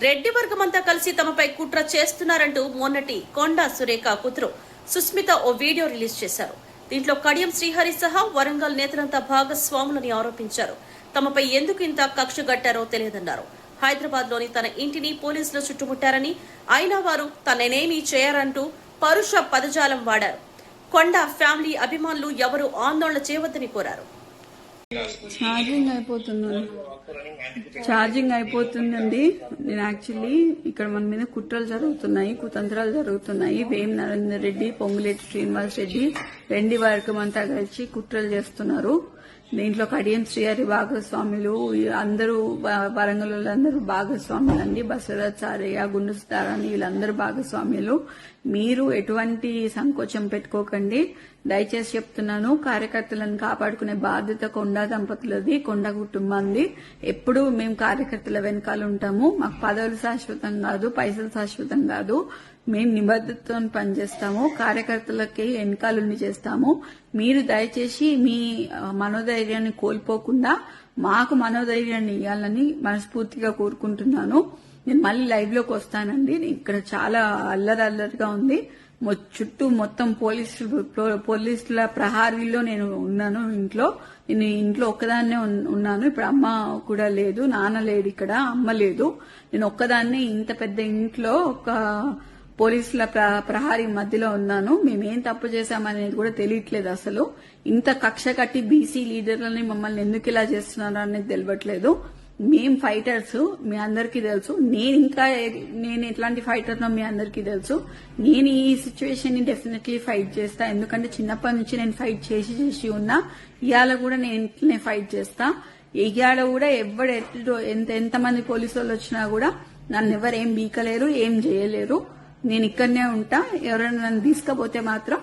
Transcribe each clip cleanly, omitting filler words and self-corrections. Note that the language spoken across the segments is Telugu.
రెడ్డి వర్గమంతా కలిసి తమపై కుట్ర చేస్తున్నారంటూ మొన్నటి కొండా సురేఖ కూతురు సుస్మిత ఓ వీడియో రిలీజ్ చేశారు. దీంట్లో కడియం శ్రీహరి సహా వరంగల్ నేతలంతా భాగస్వాములని ఆరోపించారు. తమపై ఎందుకు ఇంత కక్ష గట్టారో తెలియదన్నారు. హైదరాబాద్ లోని తన ఇంటిని పోలీసులు చుట్టుముట్టారని, అయినా వారు తననేమీ చేయరంటూ పరుష పదజాలం వాడారు. కొండా ఫ్యామిలీ అభిమానులు ఎవరు ఆందోళన చేయవద్దని కోరారు. ఛార్జింగ్ అయిపోతుందండి. నేను యాక్చువల్లీ ఇక్కడ మన మీద కుట్రలు జరుగుతున్నాయి, కుతంత్రాలు జరుగుతున్నాయి. వేం నరేందర్ రెడ్డి, పొంగులేటి శ్రీనివాస్ రెడ్డి, రెడ్డి వర్గం అంతా కలిసి కుట్రలు చేస్తున్నారు. దీంట్లో కడియం శ్రీహరి భాగస్వాములు, అందరూ వరంగల్ అందరూ భాగస్వాములు అండి. బసవరాజ్ సారయ్య, గుండు సుధారాణి వీళ్ళందరూ భాగస్వాములు. మీరు ఎటువంటి సంకోచం పెట్టుకోకండి. దయచేసి చెప్తున్నాను, కార్యకర్తలను కాపాడుకునే బాధ్యత కొండా దంపతులది, కొండా కుటుంబాన్ని. ఎప్పుడు మేము కార్యకర్తల వెనకాల ఉంటాము. మాకు పదవులు శాశ్వతం కాదు, పైసలు శాశ్వతం కాదు. మేము నిబద్ధతతో పనిచేస్తాము, కార్యకర్తలకి వెనకాలని చేస్తాము. మీరు దయచేసి మీ మనోధైర్యాన్ని కోల్పోకుండా మాకు మనోధైర్యాన్ని ఇవ్వాలని మనస్ఫూర్తిగా కోరుకుంటున్నాను. నేను మళ్ళీ లైవ్ లోకి వస్తానండి. ఇక్కడ చాలా అల్లరిగా ఉంది. చుట్టూ మొత్తం పోలీసుల ప్రహారీలో నేను ఉన్నాను. నేను ఇంట్లో ఒక్కదాన్నే ఉన్నాను. ఇప్పుడు అమ్మ కూడా లేదు, నాన్న లేడు, ఇక్కడ అమ్మ లేదు. నేను ఒక్కదాన్నే ఇంత పెద్ద ఇంట్లో ఒక పోలీసుల ప్రహారీ మధ్యలో ఉన్నాను. మేమేం తప్పు చేశామనేది కూడా తెలియట్లేదు. అసలు ఇంత కక్ష కట్టి బీసీ లీడర్లని మమ్మల్ని ఎందుకు ఇలా చేస్తున్నారో అనేది తెలియట్లేదు. మేం ఫైటర్స్, మీ అందరికీ తెలుసు. నేను ఎట్లాంటి ఫైటర్నో మీ అందరికీ తెలుసు. నేను ఈ సిచ్యువేషన్ ని డెఫినెట్లీ ఫైట్ చేస్తా. ఎందుకంటే చిన్నప్పటి నుంచి నేను ఫైట్ చేసి ఉన్నా. ఇవాళ కూడా నేను ఫైట్ చేస్తా. ఇవాళ కూడా ఎంతమంది పోలీసు వాళ్ళు వచ్చినా కూడా నన్ను ఎవరేం బీకలేరు, ఏం చేయలేరు. నేను ఇక్కడనే ఉంటా. ఎవరైనా నన్ను తీసుకపోతే మాత్రం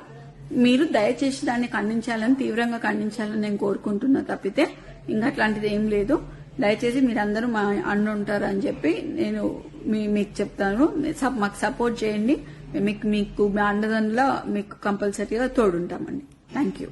మీరు దయచేసి దాన్ని ఖండించాలని, తీవ్రంగా ఖండించాలని నేను కోరుకుంటున్నా. తప్పితే ఇంకా అట్లాంటిది ఏం లేదు. దయచేసి మీరందరూ మా అండ ఉంటారని చెప్పి నేను మీకు చెప్తాను. మాకు సపోర్ట్ చేయండి. మీకు మీ అండదండలో మీకు కంపల్సరీగా తోడుంటామండి. Thank you.